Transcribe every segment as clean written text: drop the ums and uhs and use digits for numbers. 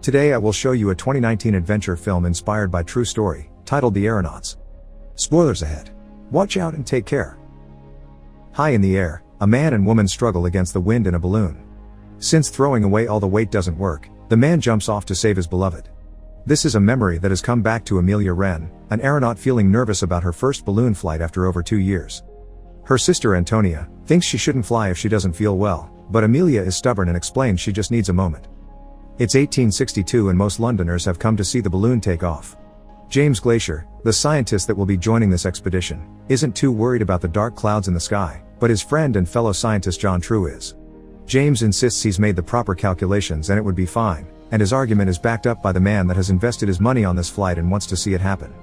Today I will show you a 2019 adventure film inspired by true story, titled The Aeronauts. Spoilers ahead. Watch out and take care. High in the air, a man and woman struggle against the wind in a balloon. Since throwing away all the weight doesn't work, the man jumps off to save his beloved. This is a memory that has come back to Amelia Wren, an aeronaut feeling nervous about her first balloon flight after over 2 years. Her sister Antonia thinks she shouldn't fly if she doesn't feel well, but Amelia is stubborn and explains she just needs a moment. It's 1862 and most Londoners have come to see the balloon take off. James Glaisher, the scientist that will be joining this expedition, isn't too worried about the dark clouds in the sky, but his friend and fellow scientist John True is. James insists he's made the proper calculations and it would be fine, and his argument is backed up by the man that has invested his money on this flight and wants to see it happen.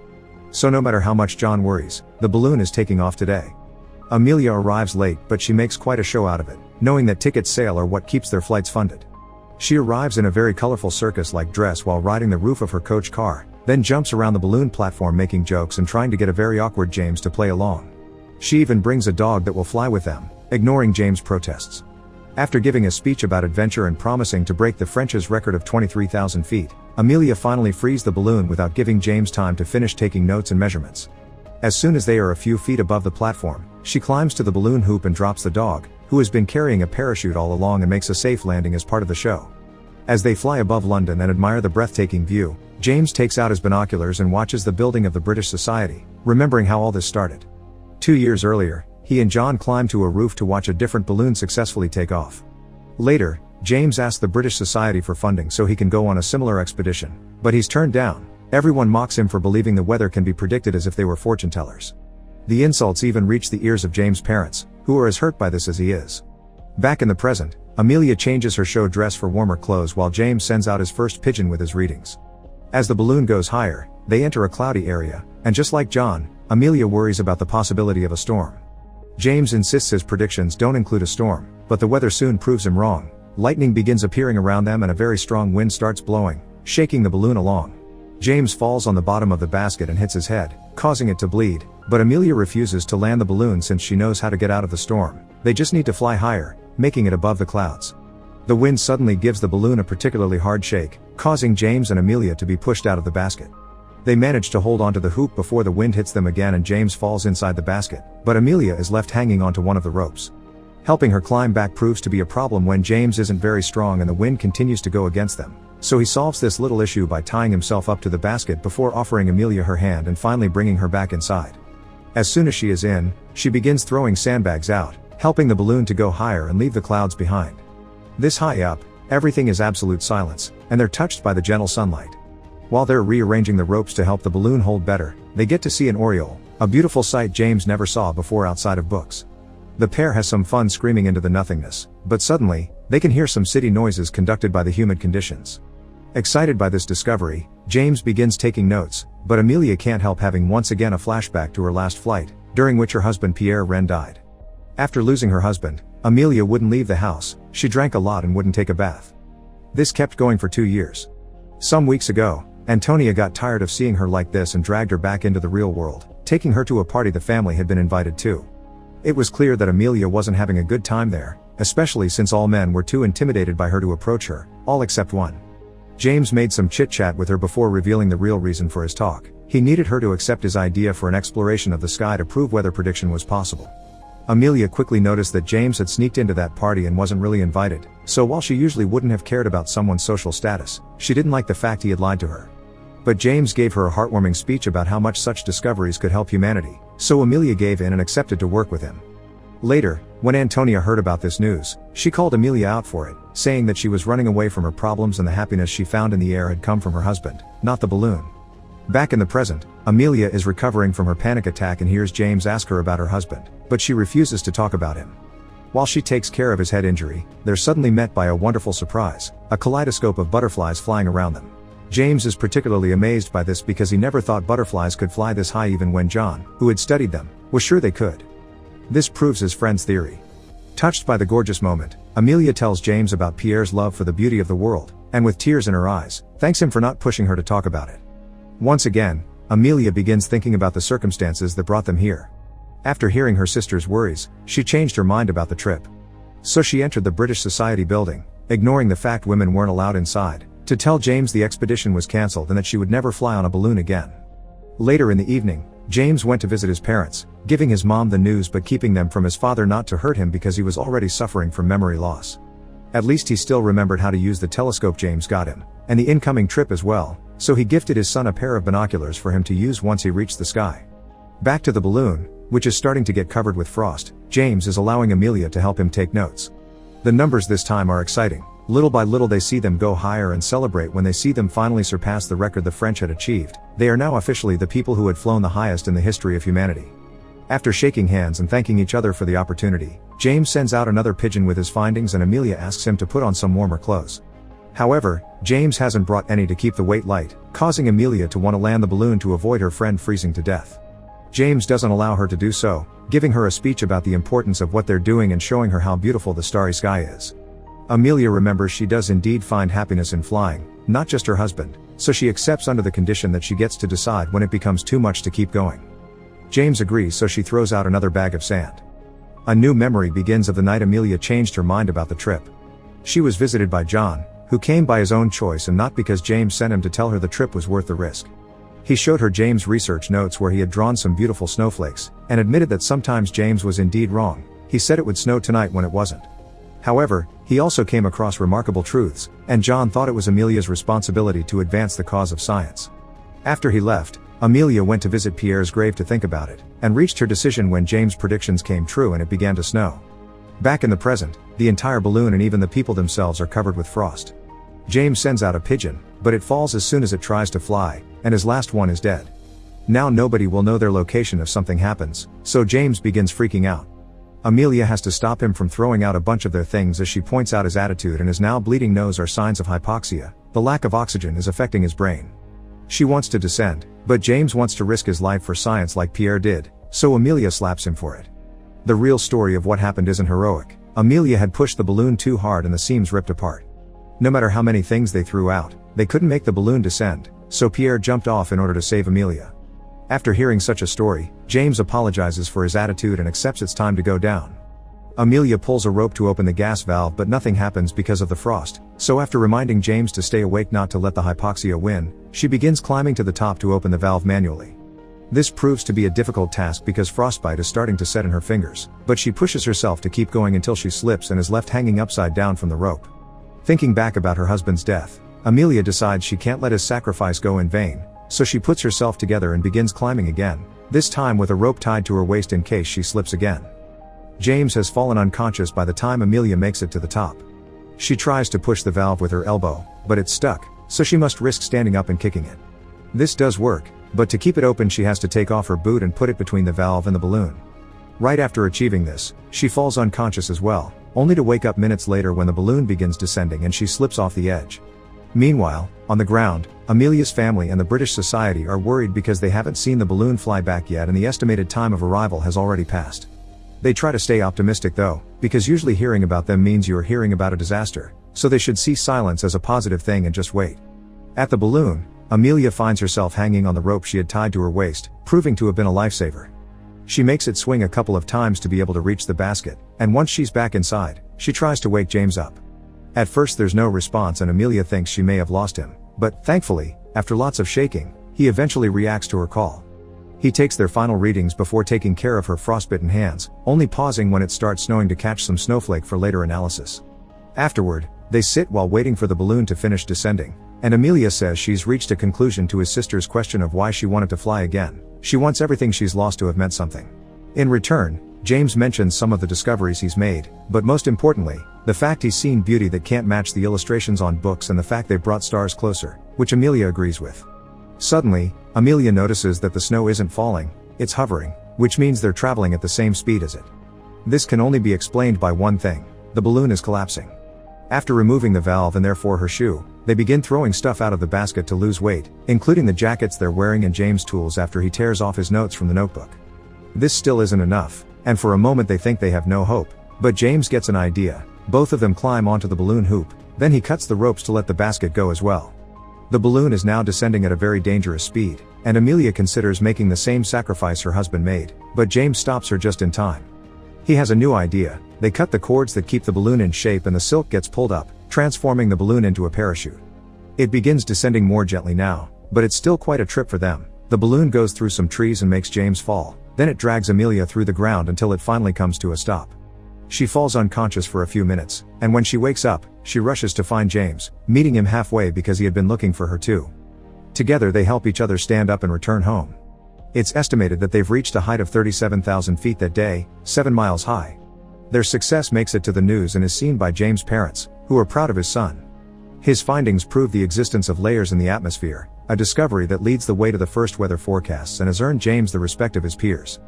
So no matter how much John worries, the balloon is taking off today. Amelia arrives late, but she makes quite a show out of it, knowing that ticket sale are what keeps their flights funded. She arrives in a very colorful circus-like dress while riding the roof of her coach car, then jumps around the balloon platform making jokes and trying to get a very awkward James to play along. She even brings a dog that will fly with them, ignoring James' protests. After giving a speech about adventure and promising to break the French's record of 23,000 feet, Amelia finally frees the balloon without giving James time to finish taking notes and measurements. As soon as they are a few feet above the platform, she climbs to the balloon hoop and drops the dog, who has been carrying a parachute all along, and makes a safe landing as part of the show. As they fly above London and admire the breathtaking view, James takes out his binoculars and watches the building of the British Society, remembering how all this started. 2 years earlier, he and John climbed to a roof to watch a different balloon successfully take off. Later, James asks the British Society for funding so he can go on a similar expedition, but he's turned down. Everyone mocks him for believing the weather can be predicted as if they were fortune tellers. The insults even reach the ears of James' parents, who are as hurt by this as he is. Back in the present, Amelia changes her show dress for warmer clothes while James sends out his first pigeon with his readings. As the balloon goes higher, they enter a cloudy area, and just like John, Amelia worries about the possibility of a storm. James insists his predictions don't include a storm, but the weather soon proves him wrong. Lightning begins appearing around them and a very strong wind starts blowing, shaking the balloon along. James falls on the bottom of the basket and hits his head, causing it to bleed, but Amelia refuses to land the balloon since she knows how to get out of the storm. They just need to fly higher, making it above the clouds. The wind suddenly gives the balloon a particularly hard shake, causing James and Amelia to be pushed out of the basket. They manage to hold onto the hoop before the wind hits them again and James falls inside the basket, but Amelia is left hanging onto one of the ropes. Helping her climb back proves to be a problem when James isn't very strong and the wind continues to go against them. So he solves this little issue by tying himself up to the basket before offering Amelia her hand and finally bringing her back inside. As soon as she is in, she begins throwing sandbags out, helping the balloon to go higher and leave the clouds behind. This high up, everything is absolute silence, and they're touched by the gentle sunlight. While they're rearranging the ropes to help the balloon hold better, they get to see an oriole, a beautiful sight James never saw before outside of books. The pair has some fun screaming into the nothingness, but suddenly, they can hear some city noises conducted by the humid conditions. Excited by this discovery, James begins taking notes, but Amelia can't help having once again a flashback to her last flight, during which her husband Pierre Wren died. After losing her husband, Amelia wouldn't leave the house, she drank a lot and wouldn't take a bath. This kept going for 2 years. Some weeks ago, Antonia got tired of seeing her like this and dragged her back into the real world, taking her to a party the family had been invited to. It was clear that Amelia wasn't having a good time there, especially since all men were too intimidated by her to approach her, all except one. James made some chit-chat with her before revealing the real reason for his talk. He needed her to accept his idea for an exploration of the sky to prove weather prediction was possible. Amelia quickly noticed that James had sneaked into that party and wasn't really invited, so while she usually wouldn't have cared about someone's social status, she didn't like the fact he had lied to her. But James gave her a heartwarming speech about how much such discoveries could help humanity, so Amelia gave in and accepted to work with him. Later, when Antonia heard about this news, she called Amelia out for it, saying that she was running away from her problems and the happiness she found in the air had come from her husband, not the balloon. Back in the present, Amelia is recovering from her panic attack and hears James ask her about her husband, but she refuses to talk about him. While she takes care of his head injury, they're suddenly met by a wonderful surprise, a kaleidoscope of butterflies flying around them. James is particularly amazed by this because he never thought butterflies could fly this high even when John, who had studied them, was sure they could. This proves his friend's theory. Touched by the gorgeous moment, Amelia tells James about Pierre's love for the beauty of the world, and with tears in her eyes, thanks him for not pushing her to talk about it. Once again, Amelia begins thinking about the circumstances that brought them here. After hearing her sister's worries, she changed her mind about the trip. So she entered the British Society building, ignoring the fact women weren't allowed inside, to tell James the expedition was cancelled and that she would never fly on a balloon again. Later in the evening, James went to visit his parents, giving his mom the news but keeping them from his father not to hurt him because he was already suffering from memory loss. At least he still remembered how to use the telescope James got him, and the incoming trip as well, so he gifted his son a pair of binoculars for him to use once he reached the sky. Back to the balloon, which is starting to get covered with frost, James is allowing Amelia to help him take notes. The numbers this time are exciting. Little by little they see them go higher and celebrate when they see them finally surpass the record the French had achieved. They are now officially the people who had flown the highest in the history of humanity. After shaking hands and thanking each other for the opportunity, James sends out another pigeon with his findings and Amelia asks him to put on some warmer clothes. However, James hasn't brought any to keep the weight light, causing Amelia to want to land the balloon to avoid her friend freezing to death. James doesn't allow her to do so, giving her a speech about the importance of what they're doing and showing her how beautiful the starry sky is. Amelia remembers she does indeed find happiness in flying, not just her husband, so she accepts under the condition that she gets to decide when it becomes too much to keep going. James agrees, so she throws out another bag of sand. A new memory begins of the night Amelia changed her mind about the trip. She was visited by John, who came by his own choice and not because James sent him to tell her the trip was worth the risk. He showed her James' research notes where he had drawn some beautiful snowflakes, and admitted that sometimes James was indeed wrong. He said it would snow tonight when it wasn't. However, he also came across remarkable truths, and John thought it was Amelia's responsibility to advance the cause of science. After he left, Amelia went to visit Pierre's grave to think about it, and reached her decision when James' predictions came true and it began to snow. Back in the present, the entire balloon and even the people themselves are covered with frost. James sends out a pigeon, but it falls as soon as it tries to fly, and his last one is dead. Now nobody will know their location if something happens, so James begins freaking out. Amelia has to stop him from throwing out a bunch of their things as she points out his attitude and his now bleeding nose are signs of hypoxia. The lack of oxygen is affecting his brain. She wants to descend, but James wants to risk his life for science like Pierre did, so Amelia slaps him for it. The real story of what happened isn't heroic. Amelia had pushed the balloon too hard and the seams ripped apart. No matter how many things they threw out, they couldn't make the balloon descend, so Pierre jumped off in order to save Amelia. After hearing such a story, James apologizes for his attitude and accepts it's time to go down. Amelia pulls a rope to open the gas valve but nothing happens because of the frost, so after reminding James to stay awake not to let the hypoxia win, she begins climbing to the top to open the valve manually. This proves to be a difficult task because frostbite is starting to set in her fingers, but she pushes herself to keep going until she slips and is left hanging upside down from the rope. Thinking back about her husband's death, Amelia decides she can't let his sacrifice go in vain, so she puts herself together and begins climbing again, this time with a rope tied to her waist in case she slips again. James has fallen unconscious by the time Amelia makes it to the top. She tries to push the valve with her elbow, but it's stuck, so she must risk standing up and kicking it. This does work, but to keep it open she has to take off her boot and put it between the valve and the balloon. Right after achieving this, she falls unconscious as well, only to wake up minutes later when the balloon begins descending and she slips off the edge. Meanwhile, on the ground, Amelia's family and the British Society are worried because they haven't seen the balloon fly back yet and the estimated time of arrival has already passed. They try to stay optimistic though, because usually hearing about them means you are hearing about a disaster, so they should see silence as a positive thing and just wait. At the balloon, Amelia finds herself hanging on the rope she had tied to her waist, proving to have been a lifesaver. She makes it swing a couple of times to be able to reach the basket, and once she's back inside, she tries to wake James up. At first there's no response and Amelia thinks she may have lost him, but, thankfully, after lots of shaking, he eventually reacts to her call. He takes their final readings before taking care of her frostbitten hands, only pausing when it starts snowing to catch some snowflake for later analysis. Afterward, they sit while waiting for the balloon to finish descending, and Amelia says she's reached a conclusion to his sister's question of why she wanted to fly again. She wants everything she's lost to have meant something. In return, James mentions some of the discoveries he's made, but most importantly, the fact he's seen beauty that can't match the illustrations on books and the fact they brought stars closer, which Amelia agrees with. Suddenly, Amelia notices that the snow isn't falling, it's hovering, which means they're traveling at the same speed as it. This can only be explained by one thing: the balloon is collapsing. After removing the valve and therefore her shoe, they begin throwing stuff out of the basket to lose weight, including the jackets they're wearing and James' tools after he tears off his notes from the notebook. This still isn't enough, and for a moment they think they have no hope, but James gets an idea. Both of them climb onto the balloon hoop, then he cuts the ropes to let the basket go as well. The balloon is now descending at a very dangerous speed, and Amelia considers making the same sacrifice her husband made, but James stops her just in time. He has a new idea. They cut the cords that keep the balloon in shape and the silk gets pulled up, transforming the balloon into a parachute. It begins descending more gently now, but it's still quite a trip for them. The balloon goes through some trees and makes James fall, then it drags Amelia through the ground until it finally comes to a stop. She falls unconscious for a few minutes, and when she wakes up, she rushes to find James, meeting him halfway because he had been looking for her too. Together they help each other stand up and return home. It's estimated that they've reached a height of 37,000 feet that day, 7 miles high. Their success makes it to the news and is seen by James' parents, who are proud of his son. His findings prove the existence of layers in the atmosphere, a discovery that leads the way to the first weather forecasts and has earned James the respect of his peers.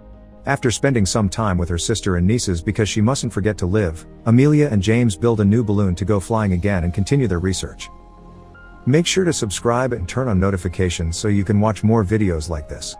After spending some time with her sister and nieces because she mustn't forget to live, Amelia and James build a new balloon to go flying again and continue their research. Make sure to subscribe and turn on notifications so you can watch more videos like this.